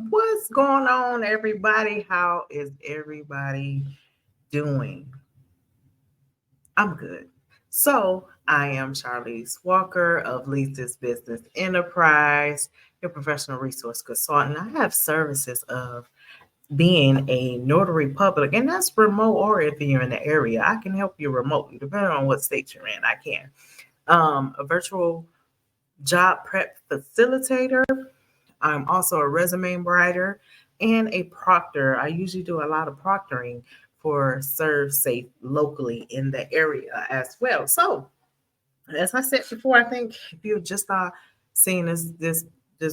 What's going on, everybody? How is everybody doing? I'm good. So, I am Charlize Walker of Lisa's Business Enterprise, your professional resource consultant. I have services of being a notary public, and that's remote or if you're in the area. I can help you remotely, depending on what state you're in. I can. A virtual job prep facilitator. I'm also a resume writer and a proctor. I usually do a lot of proctoring for Serve Safe locally in the area as well. So, as I said before, I think if you just seeing this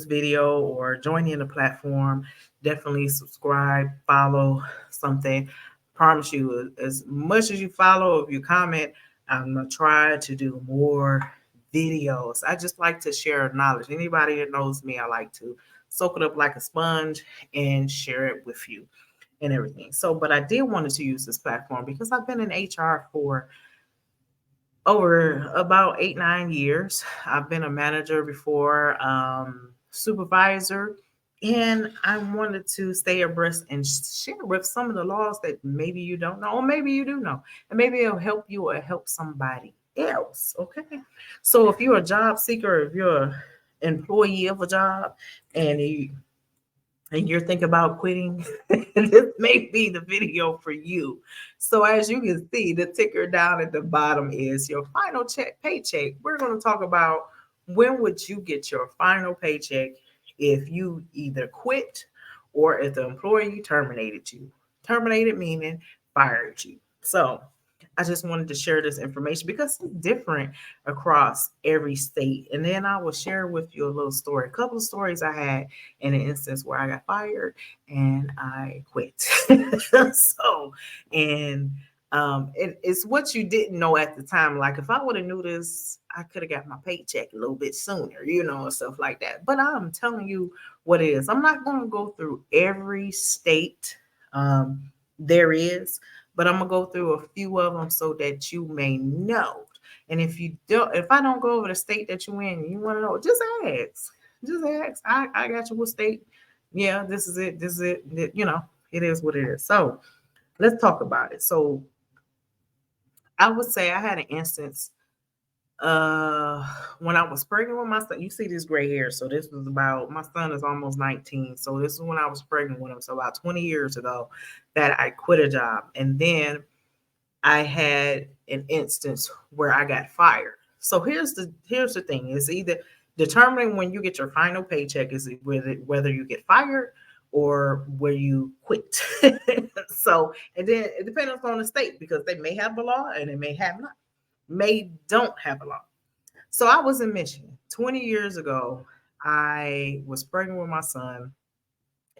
video or joining the platform, definitely subscribe, follow something. Promise you, as much as you follow, if you comment, I'm gonna try to do more videos. I just like to share knowledge. Anybody that knows me, I like to soak it up like a sponge and share it with you and everything. So, but I did wanted to use this platform because I've been in HR for over about 8, 9 years. I've been a manager before, supervisor, and I wanted to stay abreast and share with some of the laws that maybe you don't know, or maybe you do know, and maybe it'll help you or help somebody else. Okay. So if you're a job seeker, if you're an employee of a job, and you're thinking about quitting, this may be the video for you. So as you can see, the ticker down at the bottom is your final paycheck. We're going to talk about when would you get your final paycheck if you either quit or if the employee terminated you. Terminated meaning fired you. So I just wanted to share this information because it's different across every state. And then I will share with you a little story, a couple of stories I had in an instance where I got fired and I quit. So, and it's what you didn't know at the time. Like if I would have knew this, I could have got my paycheck a little bit sooner, and stuff like that. But I'm telling you what it is. I'm not going to go through every state there is, but I'm gonna go through a few of them so that you may know. And if I don't go over the state that you in, you want to know, just ask. Just ask. I got you. What state? Yeah, this is it. This is it. It is what it is. So let's talk about it. So I would say I had an instance uh when I was pregnant with my son. You see this gray hair. So this was about, my son is almost 19. So this is when I was pregnant with him. So about 20 years ago that I quit a job. And then I had an instance where I got fired. So here's the thing: it's either determining when you get your final paycheck is whether you get fired or where you quit. So, and then it depends on the state because they may have a law and they may don't have a law. So I was in Michigan 20 years ago. I was pregnant with my son,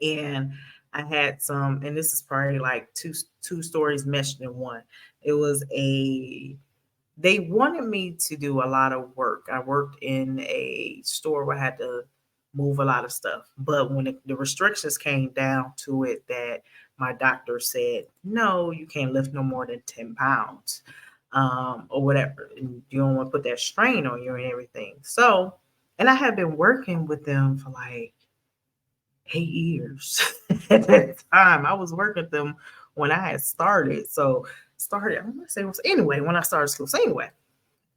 and I had some, and this is probably like two stories meshed in one. It was they wanted me to do a lot of work. I worked in a store where I had to move a lot of stuff, but when the restrictions came down to it, that my doctor said, no, you can't lift no more than 10 pounds, or whatever. And you don't want to put that strain on you and everything. So, and I had been working with them for like 8 years at that time. I was working with them when I had started. So I'm gonna say anyway, when I started school. So anyway,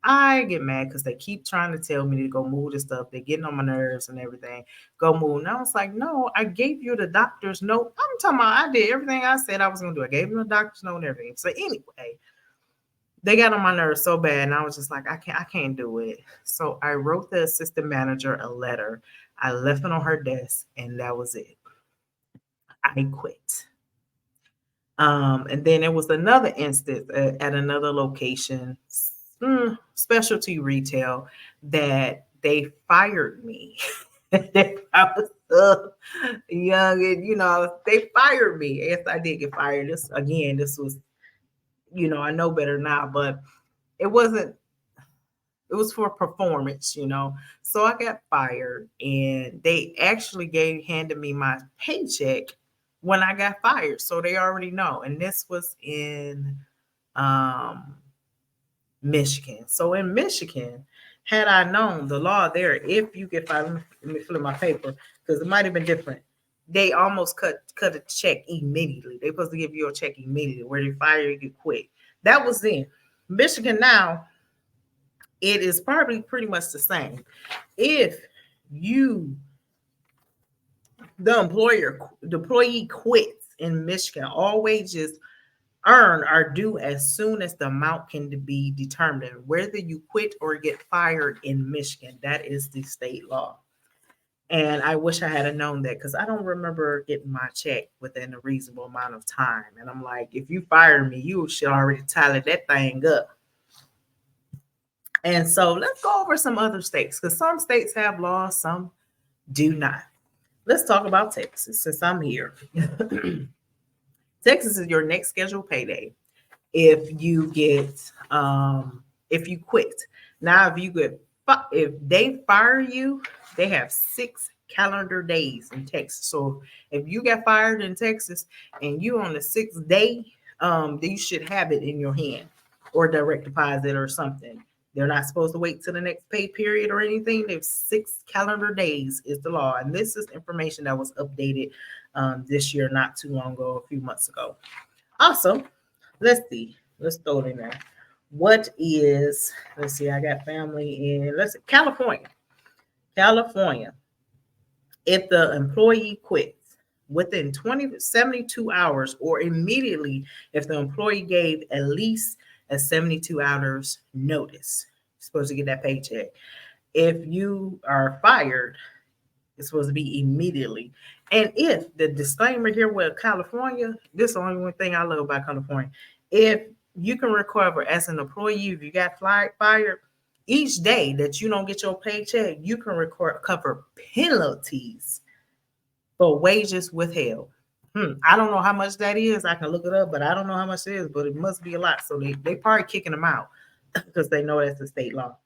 I get mad because they keep trying to tell me to go move this stuff. They're getting on my nerves and everything. Go move. And I was like, no, I gave you the doctor's note. I'm talking about I did everything I said I was gonna do. I gave them the doctor's note and everything. So anyway, they got on my nerves so bad, and I was just like, I can't do it. So I wrote the assistant manager a letter. I left it on her desk, and that was it. I quit. And then there was another instance at another location, specialty retail, that they fired me. I was so young, and they fired me. Yes, I did get fired. This was, I know better now, but it wasn't. It was for performance. So I got fired, and they actually handed me my paycheck when I got fired. So they already know. And this was in um, Michigan. So in Michigan, had I known the law there, if you get fired, let me fill in my paper because it might have been different. they almost cut a check immediately. They're supposed to give you a check immediately. Where they fire you, you quit. That was then. Michigan now, it is probably pretty much the same. If you the employee quits in Michigan, all wages earned are due as soon as the amount can be determined. Whether you quit or get fired in Michigan, that is the state law. And I wish I had known that because I don't remember getting my check within a reasonable amount of time. And I'm like, if you fire me, you should already tally that thing up. And so let's go over some other states because some states have laws, some do not. Let's talk about Texas since I'm here. Texas is your next scheduled payday if you get if you quit. Now if they fire you, they have 6 calendar days in Texas. So if you got fired in Texas and you on the 6th day, then you should have it in your hand or direct deposit or something. They're not supposed to wait till the next pay period or anything. There's 6 calendar days is the law. And this is information that was updated this year, not too long ago, a few months ago. Also, let's see. Let's throw it in there. Let's see, I got family in, California. California. If the employee quits within 72 hours or immediately if the employee gave at least a 72 hours notice, you're supposed to get that paycheck. If you are fired, it's supposed to be immediately. And if the disclaimer here with California, this is the only one thing I love about California. If you can recover as an employee, if you got fired, each day that you don't get your paycheck, you can recover penalties for wages withheld. I don't know how much that is. I can look it up, but I don't know how much it is, but it must be a lot. So they probably kicking them out because they know that's the state law.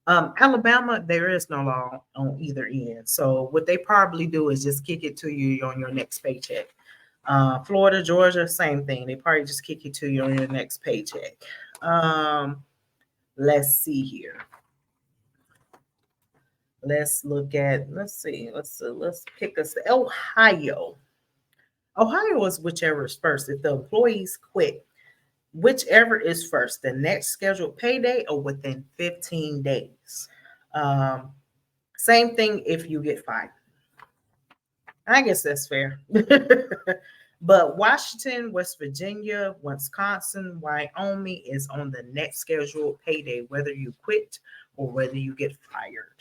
Alabama, there is no law on either end. So what they probably do is just kick it to you on your next paycheck. Florida, Georgia, same thing. They probably just kick it to you on your next paycheck. Let's see here. Let's pick us Ohio. Ohio is whichever is first. If the employees quit, whichever is first, the next scheduled payday or within 15 days. Same thing if you get fired. I guess that's fair. But Washington, West Virginia, Wisconsin, Wyoming is on the next scheduled payday, whether you quit or whether you get fired.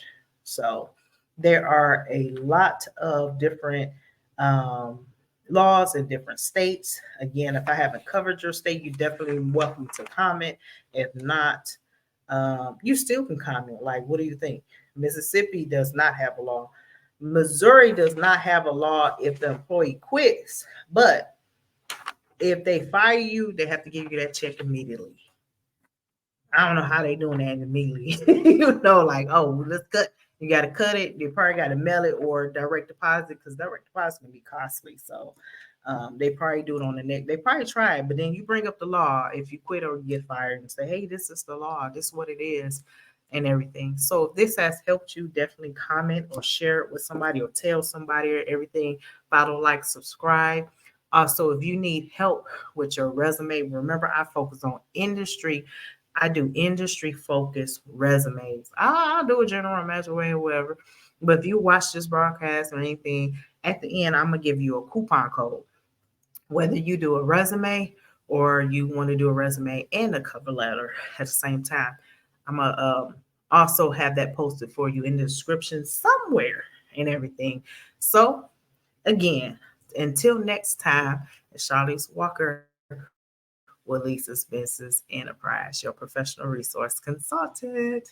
So there are a lot of different laws in different states. Again, if I haven't covered your state, you're definitely welcome to comment. If not, you still can comment. Like, what do you think? Mississippi does not have a law. Missouri does not have a law if the employee quits, but if they fire you, they have to give you that check immediately. I don't know how they doing that immediately. Like, oh, let's cut. You got to cut it. You probably got to mail it or direct deposit because direct deposit can be costly. So they probably do it on the neck. They probably try it, but then you bring up the law if you quit or get fired and say, hey, this is the law. This is what it is and everything. So if this has helped you, definitely comment or share it with somebody or tell somebody or everything. Follow, like, subscribe. Also, if you need help with your resume, remember I focus on industry. I do industry-focused resumes. I'll do a general manager or whatever. But if you watch this broadcast or anything, at the end, I'm going to give you a coupon code. Whether you do a resume or you want to do a resume and a cover letter at the same time, I'm going to also have that posted for you in the description somewhere and everything. So, again, until next time, it's Charlize Walker with Lisa's Business Enterprise, your professional resource consultant.